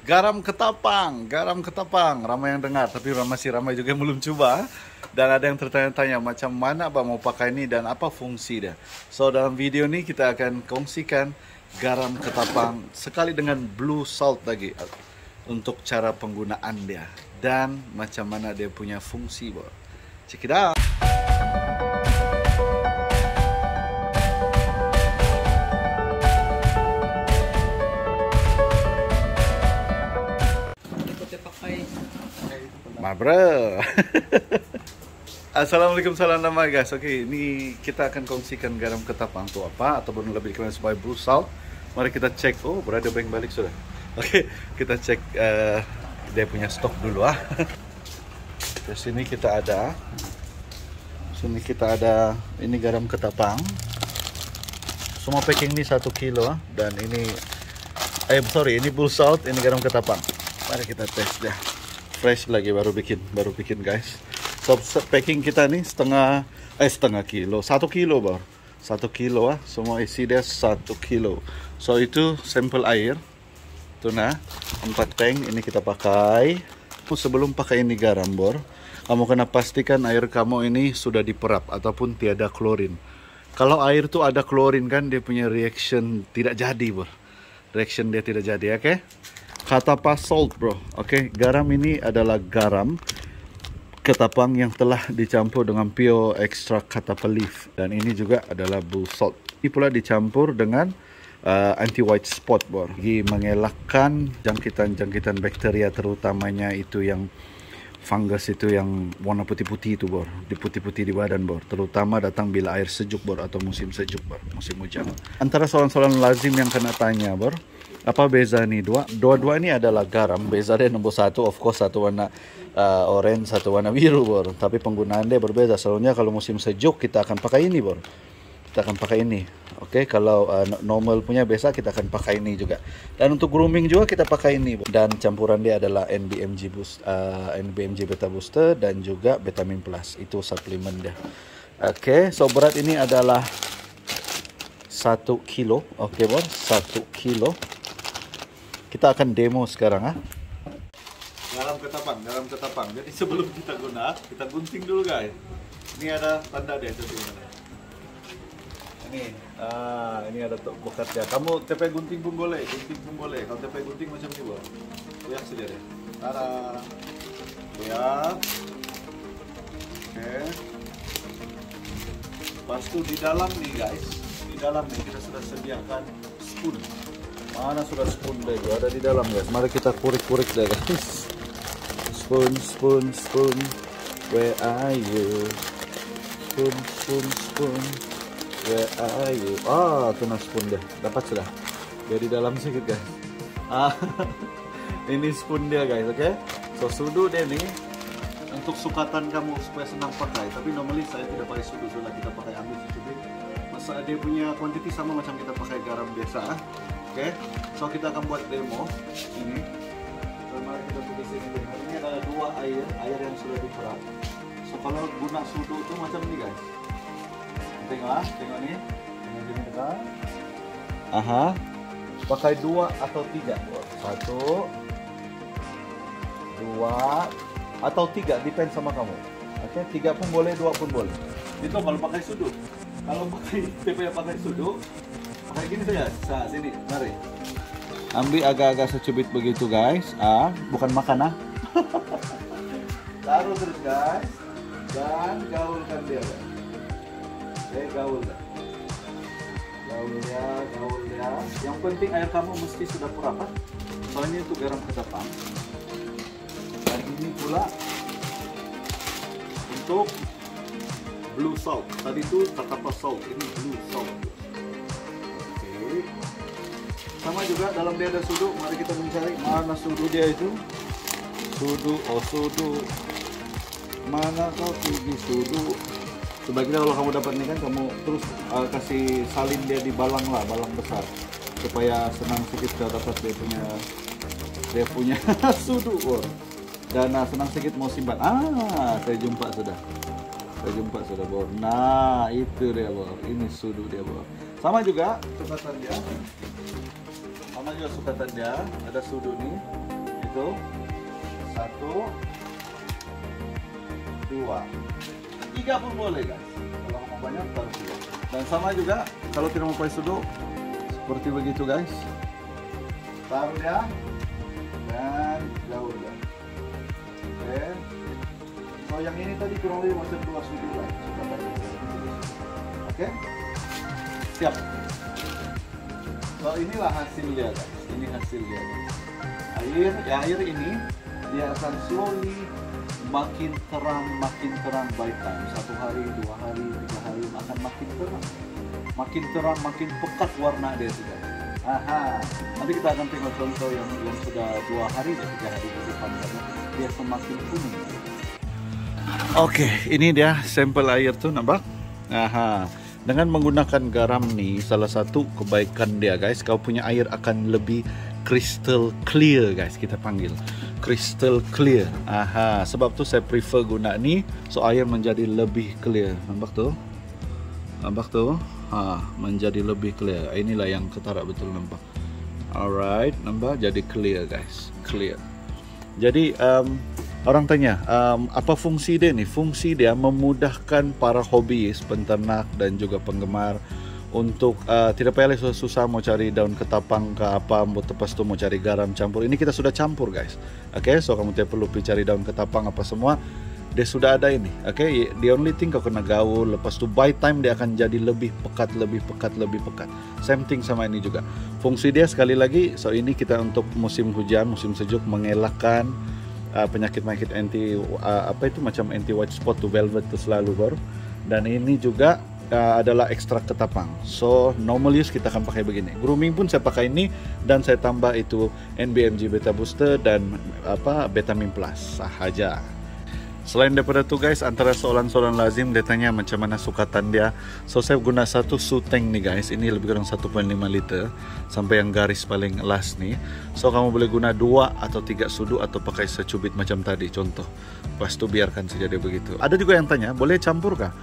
Garam ketapang. Ramai yang dengar, tapi masih ramai juga yang belum coba. Dan ada yang tertanya-tanya macam mana Abang mau pakai ini dan apa fungsi dia. So dalam video ini kita akan kongsikan garam ketapang sekali dengan blue salt lagi untuk cara penggunaan dia dan macam mana dia punya fungsi, bro. Check it out. Ma bro. Assalamualaikum, salam nama guys. Oke, ini kita akan kongsikan garam ketapang itu apa ataupun lebih dikenal sebagai blue salt. Mari kita cek. Oh, berada bank balik sudah. Oke, kita cek dia punya stok dulu ah. Di sini kita ada. Ini garam ketapang. Semua packing ini 1 kilo dan ini ini blue salt, ini garam ketapang. Mari kita tes dia. Fresh lagi baru bikin guys. So packing kita nih setengah kilo, 1 kilo bro. 1 kilo semua isi dia 1 kilo. So itu sampel air. Tuh nah, 4 tank ini kita pakai. Sebelum pakai ini garam bor, kamu kena pastikan air kamu ini sudah diperap ataupun tiada klorin. Kalau air tuh ada klorin kan dia punya reaction tidak jadi bor. Reaction dia tidak jadi, oke? Katapa salt bro, oke? Garam ini adalah garam ketapang yang telah dicampur dengan pure extract katapa leaf dan ini juga adalah blue salt. Ini pula dicampur dengan anti white spot bor, bagi mengelakkan jangkitan bakteria terutamanya itu yang fungus itu yang warna putih-putih itu bor, di putih-putih di badan bor, terutama datang bila air sejuk bor atau musim sejuk bor, musim hujan. Antara soalan-soalan lazim yang kena tanya bor, apa beza nih dua ini adalah garam. Beza dia nomor 1 of course, satu warna orange, satu warna biru bor, tapi penggunaan dia berbeda. Soalnya kalau musim sejuk kita akan pakai ini bor, kita akan pakai ini. Oke, kalau normal punya biasa kita akan pakai ini juga. Dan untuk grooming juga kita pakai ini bor. Dan campuran dia adalah NBMG Beta Booster dan juga Vitamin Plus, itu suplemen dia. Oke, so berat ini adalah 1 kilo. Oke bor, 1 kilo. Kita akan demo sekarang garam ketapang. Jadi sebelum kita guna, kita gunting dulu guys. Ini ada tanda dia tuh gimana. Ini ada bekatnya. Kamu TP gunting pun boleh. Kalau TP gunting macam ni bro. Lihat saja deh. Tada. Lihat. Oke. Lepas itu di dalam nih guys. Di dalam nih kita sudah sediakan spoon. Mana sudah spoon deh, ada di dalam guys. Mari kita kurik-kurik deh guys. Spoon. Where are you? Spoon. Where are you? Kena spoon deh. Dapat sudah. Dia di dalam sedikit guys. Ini spoon dia guys, oke? So sudu dia nih untuk sukatan kamu supaya senang pakai. Tapi normally saya tidak pakai sudu, sudah kita pakai ambil sedikit. Masa dia punya kuantiti sama macam kita pakai garam biasa. Oke, so kita akan buat demo ini. So, mari kita tulis ini. Ini adalah 2 air yang sudah diperap. So kalau guna sudu itu macam ini guys. Tengok nih. Ini dekat. Pakai 2 atau 3. 1, 2 atau 3, depend sama kamu. Oke, 3 pun boleh, 2 pun boleh. Itu kalau pakai sudu. Kalau pakai sudu, kayak gini saja. Sini, mari. Ambil agak-agak secubit begitu guys. Bukan makan Taruh terus guys. Dan gaulkan dia guys. Gaul dia. Yang penting air kamu mesti sudah perap. Soalnya itu garam ketapang. Dan ini pula untuk blue salt. Tadi itu katapa salt, ini blue salt. Sama juga dalam dia ada sudu. Mari kita mencari mana sudu dia itu. Sudu. Mana kau pergi sudu? Sebaiknya kalau kamu dapat ini kan kamu terus kasih salin dia di balang besar supaya senang sedikit kita dapat dia punya sudu. Dan senang sedikit mau simpan. Saya jumpa sudah bor. Nah itu dia bor. Ini sudu dia bor. Sama juga sukatan dia. Ada sudu nih. itu. 1, 2, 3 pun boleh guys. Kalau mau banyak taruh 3. Dan sama juga kalau tidak mau pakai sudu, seperti begitu guys. Taruh dia dan jauh ya. Oke. So yang ini tadi kurang lebih macam 2 sudu lah. Oke. Siap. So inilah hasilnya guys. Ini hasilnya. Air ini dia akan slowly makin terang by time. 1 hari, 2 hari, 3 hari akan makin terang, makin pekat warna dia sudah. Aha, nanti kita akan tengok contoh yang sudah 2 hari dan 3 hari ke depan dia semakin kuning. Oke, ini dia sampel air tuh, nampak? Aha, dengan menggunakan garam nih, salah satu kebaikan dia guys, kau punya air akan lebih crystal clear guys, kita panggil crystal clear. Aha, sebab tu saya prefer guna ni, so air menjadi lebih clear. Nampak tu? Nampak tu? Menjadi lebih clear. Inilah yang ketara betul, nampak. Alright, nampak jadi clear guys, clear. Jadi orang tanya, apa fungsi dia ni? Fungsi dia memudahkan para hobis, penternak dan juga penggemar untuk tidak payah susah mau cari daun ketapang ke apa, lepas tu mau cari garam campur. Ini kita sudah campur guys. Oke, so kamu tidak perlu cari daun ketapang apa semua. Dia sudah ada ini. Oke, the only thing kau kena gaul. Lepas tu by time dia akan jadi lebih pekat. Same thing sama ini juga. Fungsi dia sekali lagi, so ini kita untuk musim hujan, musim sejuk mengelakkan penyakit-penyakit anti apa itu macam anti white spot to velvet tu selalu baru. Dan ini juga adalah ekstrak ketapang. So normal use kita akan pakai begini. Grooming pun saya pakai ini dan saya tambah itu NBMG Beta Booster dan Vitamin Plus sahaja. Selain daripada tu guys, antara soalan-soalan lazim dia tanya macam mana sukatan dia. So saya guna satu suteng nih guys. Ini lebih kurang 1.5 liter sampai yang garis paling last nih. So kamu boleh guna 2 atau 3 sudu atau pakai secubit macam tadi contoh. Lepas tu biarkan saja dia begitu. Ada juga yang tanya, boleh campur kah?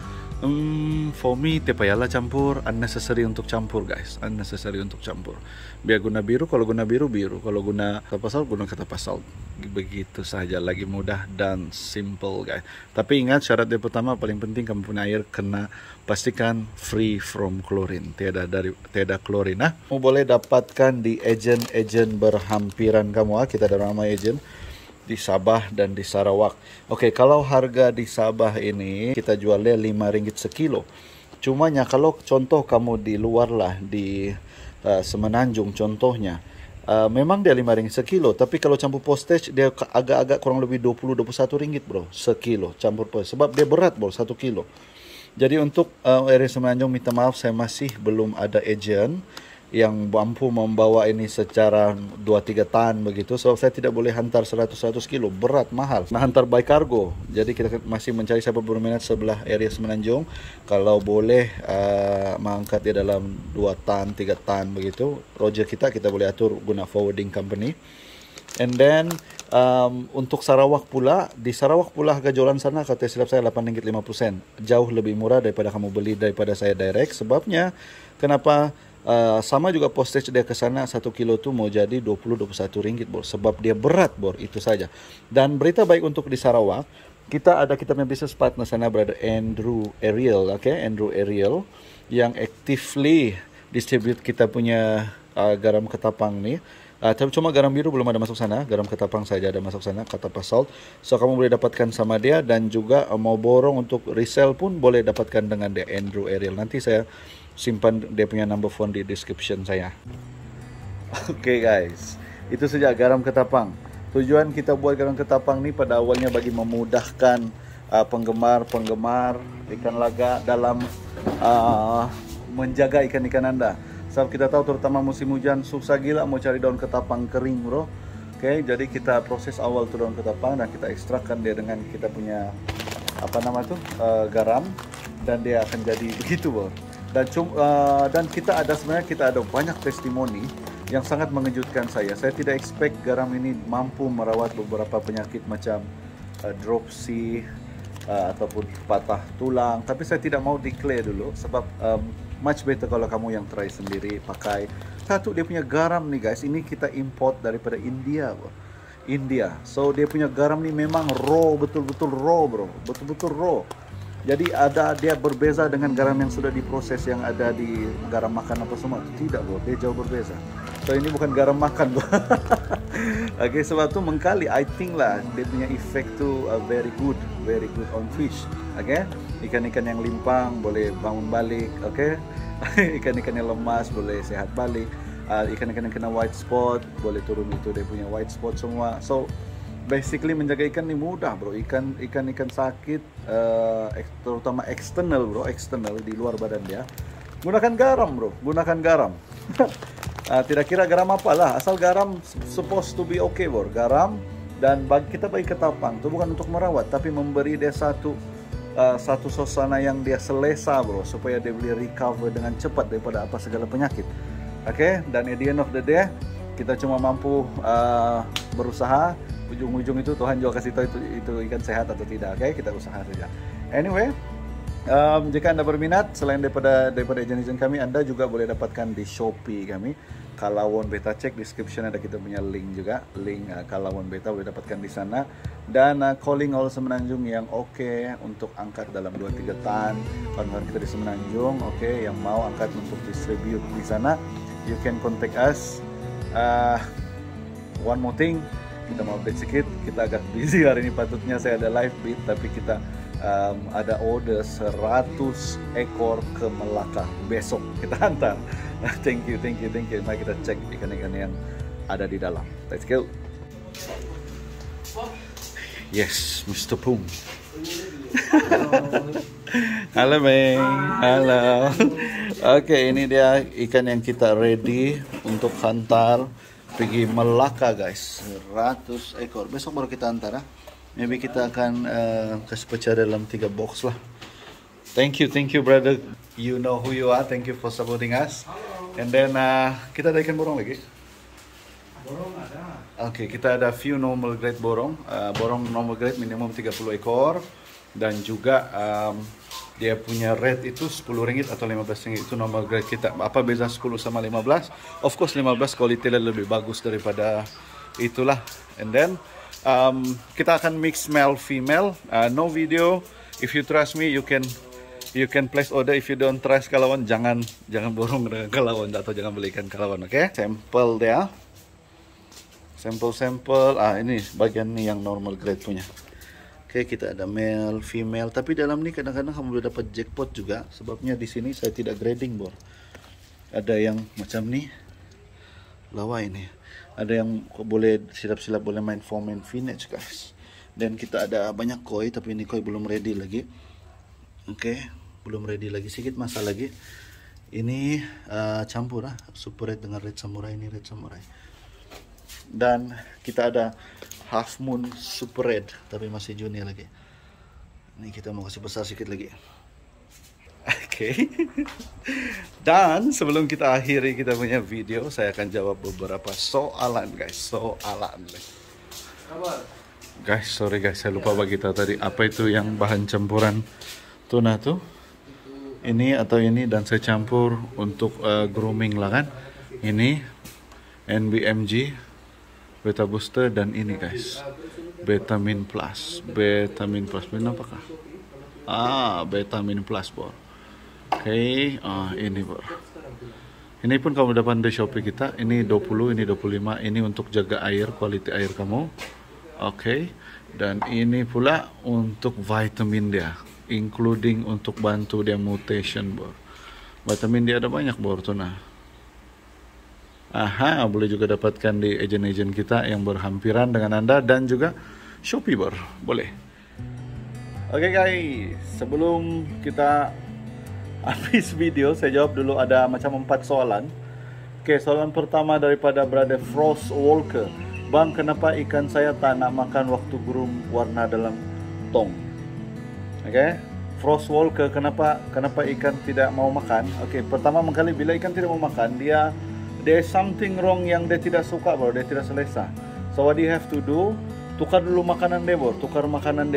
For me, tiap payahlah campur. Unnecessary untuk campur guys, unnecessary untuk campur. Biar guna biru, kalau guna biru, kalau guna ketapang salt, guna ketapang salt. Begitu saja, lagi mudah dan simple guys. Tapi ingat syarat dia pertama paling penting, kamu punya air kena pastikan free from chlorine, tiada klorin. Kamu boleh dapatkan di agen berhampiran kamu. Kita ada nama agen di Sabah dan di Sarawak. Oke, kalau harga di Sabah ini kita jualnya RM5 sekilo. Cumanya kalau contoh kamu di luar lah, di Semenanjung contohnya, memang dia RM5 sekilo, tapi kalau campur postage dia agak-agak kurang lebih RM20-21 bro, sekilo campur postage. Sebab dia berat bro, 1 kilo. Jadi untuk area Semenanjung, minta maaf saya masih belum ada agent yang mampu membawa ini secara 2-3 tan begitu. So saya tidak boleh hantar 100 kilo, berat, mahal. Nah, hantar by cargo. Jadi kita masih mencari siapa berminat sebelah area Semenanjung. Kalau boleh mengangkat dia dalam 2 tan, 3 tan begitu. Roger kita boleh atur guna forwarding company. And then untuk Sarawak pula, di Sarawak pula harga jualan sana kata silap saya RM8.50. Jauh lebih murah daripada kamu beli daripada saya direct. Sebabnya kenapa? Sama juga postage dia ke sana 1 kilo tu mau jadi RM20-21 bor. Sebab dia berat bor, itu saja. Dan berita baik untuk di Sarawak, kita punya business partner sana, brother Andrew Ariel, Andrew Ariel yang actively distribute kita punya garam ketapang ni. Tapi cuma garam biru belum ada masuk sana, garam ketapang saja ada masuk sana, ketapang salt. So kamu boleh dapatkan sama dia, dan juga mau borong untuk resell pun boleh dapatkan dengan dia Andrew Ariel. Nanti saya simpan dia punya number phone di description saya. Oke guys, itu saja garam ketapang. Tujuan kita buat garam ketapang ni pada awalnya bagi memudahkan penggemar ikan laga dalam menjaga ikan-ikan Anda. Sebab kita tahu terutama musim hujan susah gila mau cari daun ketapang kering bro. Oke, jadi kita proses awal tu daun ketapang dan kita ekstrakkan dia dengan kita punya garam, dan dia akan jadi begitu bro. Dan kita ada banyak testimoni yang sangat mengejutkan saya. Saya tidak expect garam ini mampu merawat beberapa penyakit macam dropsy ataupun patah tulang. Tapi saya tidak mau declare dulu sebab much better kalau kamu yang try sendiri pakai. Satu, dia punya garam nih guys, ini kita import daripada India bro. India. So dia punya garam nih memang raw, betul-betul raw bro, betul-betul raw. Jadi dia berbeza dengan garam yang sudah diproses yang ada di garam makan apa semua. Tidak bro, dia jauh berbeza. So ini bukan garam makan bro. Oke, sebab itu mengkali I think lah dia punya efek tu very good on fish. Oke, ikan-ikan yang limpang boleh bangun balik. Oke, ikan-ikan yang lemas boleh sehat balik. Ikan-ikan yang kena white spot boleh turun itu dia punya white spot semua. So basically menjaga ikan ni mudah bro. Ikan sakit terutama eksternal bro, eksternal di luar badan dia. Gunakan garam bro, gunakan garam. Tidak kira garam apalah, asal garam supposed to be okay bro. Garam dan kita bagi ketapang itu bukan untuk merawat tapi memberi dia satu suasana yang dia selesa bro, supaya dia boleh recover dengan cepat daripada apa segala penyakit. Oke, dan at the end of the day kita cuma mampu berusaha. Ujung-ujung itu Tuhan juga kasih tahu itu ikan sehat atau tidak. Oke, kita usaha saja. Anyway, jika Anda berminat selain daripada agen-agen kami, Anda juga boleh dapatkan di Shopee kami. Kalawon Beta, cek description ada kita punya link juga, link Kalawon Beta boleh dapatkan di sana. Dan calling all Semenanjung yang oke untuk angkat dalam 2-3 tan, kawan-kawan kita di Semenanjung, oke, yang mau angkat untuk distribute di sana, you can contact us. One more thing, kita mau update sedikit, kita agak busy hari ini. Patutnya saya ada live beat, tapi kita ada order 100 ekor ke Melaka besok kita hantar. Thank you. Mari kita cek ikan-ikan yang ada di dalam. Let's go. Yes, Mr. Pung. Halo Bang, halo. Oke, ini dia ikan yang kita ready untuk hantar pergi Melaka guys. 100 ekor. Besok baru kita hantar. Maybe kita akan kasih pecah dalam 3 box lah. Thank you brother. You know who you are. Thank you for supporting us. And then kita ada ikan borong lagi. Borong ada. Oke, kita ada few normal grade borong. Borong normal grade minimum 30 ekor. Dan juga dia punya rate itu Rp10 atau Rp15. Itu normal grade kita. Apa beza 10 sama 15? Of course 15 quality lebih bagus daripada itulah. And then kita akan mix male female. No video. If you trust me, you can place order. If you don't trust Kalawon, jangan borong dengan Kalawon atau jangan beli ikan Kalawon. Oke, sampel dia. Sampel. Ini bagian nih yang normal grade punya. Oke, kita ada male, female. Tapi dalam ini kadang-kadang kamu boleh dapat jackpot juga. Sebabnya di sini saya tidak grading bor. Ada yang macam nih, lawa ini. Ada yang boleh silap-silap boleh main form and finish guys. Dan kita ada banyak koi, tapi ini koi belum ready lagi. Oke, belum ready lagi, sedikit masa lagi. Ini campur super red dengan red samurai. Ini red samurai. Dan kita ada half moon super red, tapi masih junior lagi. Ini kita mau kasih besar sedikit lagi. Oke. Dan sebelum kita akhiri kita punya video, saya akan jawab beberapa soalan guys. Guys, sorry guys, saya lupa bagi tahu tadi apa itu yang bahan campuran tuna tuh. Ini atau ini, dan saya campur untuk grooming lah kan. Ini NBMG Beta Booster, dan ini guys Betamin Plus. Betamin apakah? Betamin Plus bor. Oke, ini bor. Ini pun kamu dapat di Shopee kita. Ini 20, ini 25. Ini untuk jaga air, kualitas air kamu. Oke, dan ini pula untuk vitamin dia, including untuk bantu dia mutation bor. Vitamin dia ada banyak bor tuna. Boleh juga dapatkan di agen-agen kita yang berhampiran dengan Anda, dan juga Shopee bor, boleh. Oke guys, sebelum kita habis video, saya jawab dulu ada macam 4 soalan. Oke, soalan pertama daripada Brother Frost Walker. Bang, kenapa ikan saya tak nak makan waktu groom warna dalam tong? Oke, Frost Walker, kenapa ikan tidak mau makan? Oke, pertama kali bila ikan tidak mau makan, there is something wrong yang dia tidak suka bro, dia tidak selesa. So what you have to do, tukar dulu makanan dia bro, tukar makanan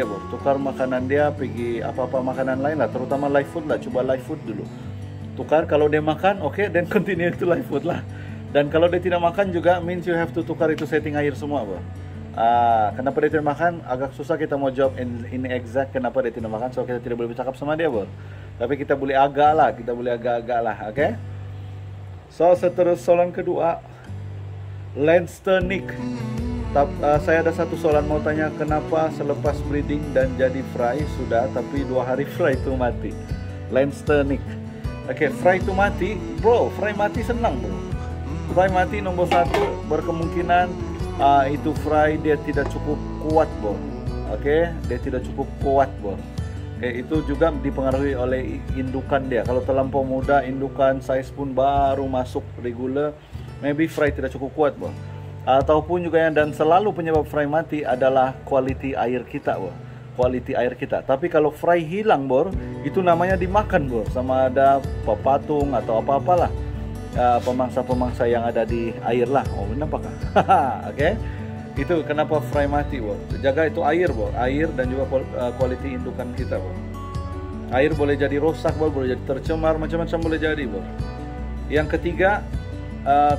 dia, pergi apa-apa makanan lain lah, terutama live food lah, coba live food dulu. Tukar, kalau dia makan, oke, then continue to live food lah. Dan kalau dia tidak makan juga, means you have to tukar itu setting air semua bro. Kenapa dia tidak makan? Agak susah kita mau jawab in exact kenapa dia tidak makan. So kita tidak boleh bercakap sama dia, bor. Tapi kita boleh agak lah, oke? So seterus soalan kedua, Lensternick. Saya ada satu soalan mau tanya, kenapa selepas breeding dan jadi fry sudah, tapi 2 hari fry itu mati? Lensternick. Oke, fry itu mati, bro. Fry mati senang, bro. Fry mati nomor 1 berkemungkinan itu fry dia tidak cukup kuat, bro. Oke, dia tidak cukup kuat, bro. Oke, itu juga dipengaruhi oleh indukan dia. Kalau terlampau muda, indukan size pun baru masuk regular, maybe fry tidak cukup kuat, bro. Ataupun juga dan selalu penyebab fry mati adalah quality air kita, bro. Quality air kita. Tapi kalau fry hilang, bor, itu namanya dimakan, bor, sama ada pepatung atau apa-apalah, pemangsa-pemangsa yang ada di air lah. Oh, apakah? Oke. Itu kenapa fry mati, bor. Jaga itu air, bor. Air dan juga quality indukan kita, bor. Air boleh jadi rosak, bor, boleh jadi tercemar, macam-macam boleh jadi, bor. Yang ketiga,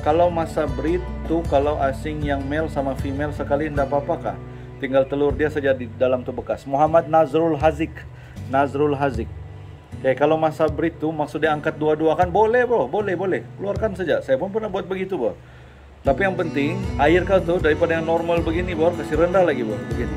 kalau masa breed tuh, kalau asing yang male sama female sekali tidak apa-apa kah? Tinggal telur dia saja di dalam tuh bekas. Muhammad Nazrul Hazik. Oke, kalau masa breed tuh maksudnya angkat dua-dua kan boleh, bro, boleh. Keluarkan saja. Saya pun pernah buat begitu, bro. Tapi yang penting air kau tuh daripada yang normal begini, bro, kasih rendah lagi, bro, begini.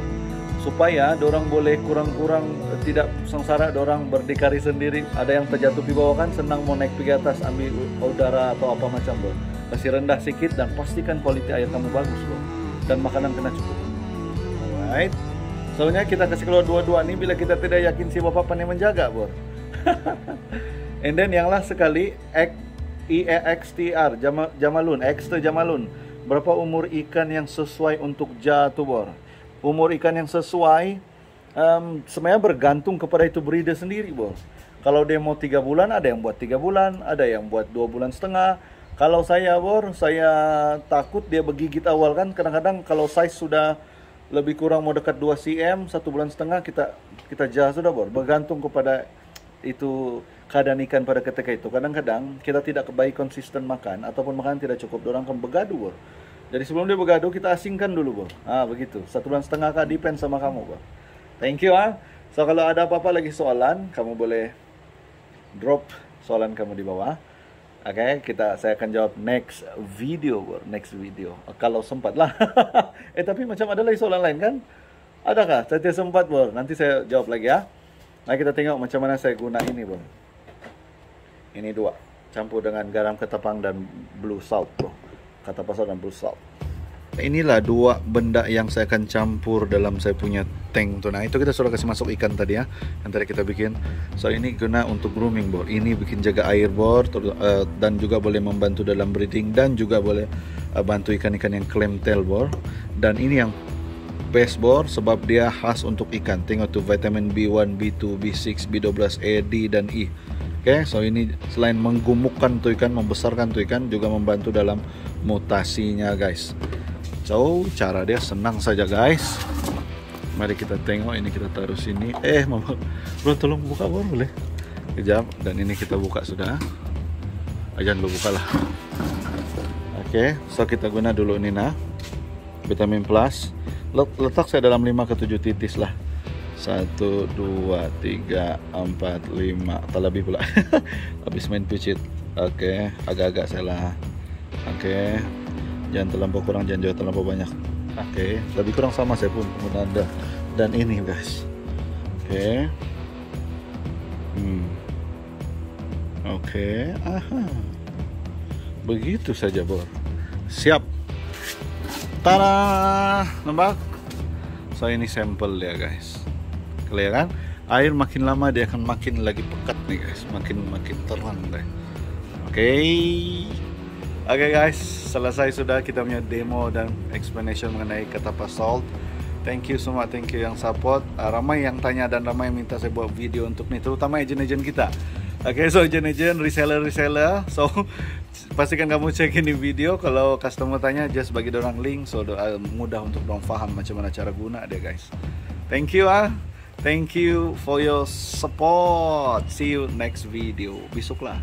Supaya dorang boleh kurang-kurang tidak sengsara, dorang berdikari sendiri. Ada yang terjatuh di bawah kan senang mau naik pergi atas ambil udara atau apa macam, bro. Kasih rendah sedikit dan pastikan kualitas air kamu bagus, bro. Dan makanan kena cukup. Alright. Soalnya kita kasih keluar dua-dua nih bila kita tidak yakin si bapak pandai menjaga, bor. And then yang last sekali, EXTR Jamalun. Berapa umur ikan yang sesuai untuk jatuh, bor? Umur ikan yang sesuai sebenarnya bergantung kepada itu breeder sendiri, bor. Kalau dia mau 3 bulan, ada yang buat 3 bulan, ada yang buat 2 bulan setengah. Kalau saya, bor, saya takut dia bergigit awal kan. Kadang-kadang kalau size sudah lebih kurang mau dekat 2 cm, 1 bulan setengah kita jah sudah, bor. Bergantung kepada itu keadaan ikan pada ketika itu. Kadang-kadang kita tidak baik konsisten makan ataupun makan tidak cukup, orang akan bergaduh, bor. Jadi sebelum dia bergaduh kita asingkan dulu, bor. Begitu. 1 bulan setengah kah depend sama kamu, bor. Thank you, So kalau ada apa-apa lagi soalan, kamu boleh drop soalan kamu di bawah. Oke, saya akan jawab next video, bro. Next video. Kalau sempat lah. Tapi macam ada lagi soalan lain kan? Adakah? Saya tidak sempat, bro. Nanti saya jawab lagi ya. Nah, kita tengok macam mana saya guna ini, bro. Ini 2. Campur dengan garam ketapang dan blue salt, bro. Ketapang salt dan blue salt. Inilah 2 benda yang saya akan campur dalam saya punya tank tuh. Nah, itu kita sudah kasih masuk ikan tadi ya, yang tadi kita bikin. So ini guna untuk grooming, bor. Ini bikin jaga air, bor, dan juga boleh membantu dalam breeding dan juga boleh bantu ikan-ikan yang claim tail, bor. Dan ini yang best, bor, sebab dia khas untuk ikan. Tengok tuh vitamin B1, B2, B6, B12, A, D dan E. Oke, so ini selain menggumukkan tuh ikan, membesarkan tuh ikan, juga membantu dalam mutasinya, guys. So, cara dia senang saja, guys. Mari kita tengok. Ini kita taruh sini. Mama, bro, tolong buka, bro, boleh? Kejap. Dan ini kita buka sudah. Jangan lu buka lah. Oke, so kita guna dulu ini, nah, vitamin plus. Letak saya dalam 5 ke 7 titis lah. 1, 2, 3, 4, 5. Tak lebih pula. Habis main picit. Oke, agak-agak salah. Oke. Jangan terlampau kurang, jangan juga terlampau banyak. Oke, lebih kurang sama saya pun penggunaan dan ini, guys. Oke. Oke. Begitu saja, bor. Siap. Tada, nampak? So ini sampel ya, guys. Kelihatan? Air makin lama dia akan makin lagi pekat nih, guys. Makin terang deh. Oke, guys, selesai sudah kita punya demo dan explanation mengenai ketapang salt. Thank you semua, thank you yang support. Ramai yang tanya dan ramai yang minta saya buat video untuk nih, terutama agent-agent kita. Oke, so agent-agent, reseller. So pastikan kamu cek ini video. Kalau customer tanya, just bagi dorang link, so mudah untuk dorang faham macam mana cara guna dia, guys. Thank you, Thank you for your support. See you next video. Besok lah.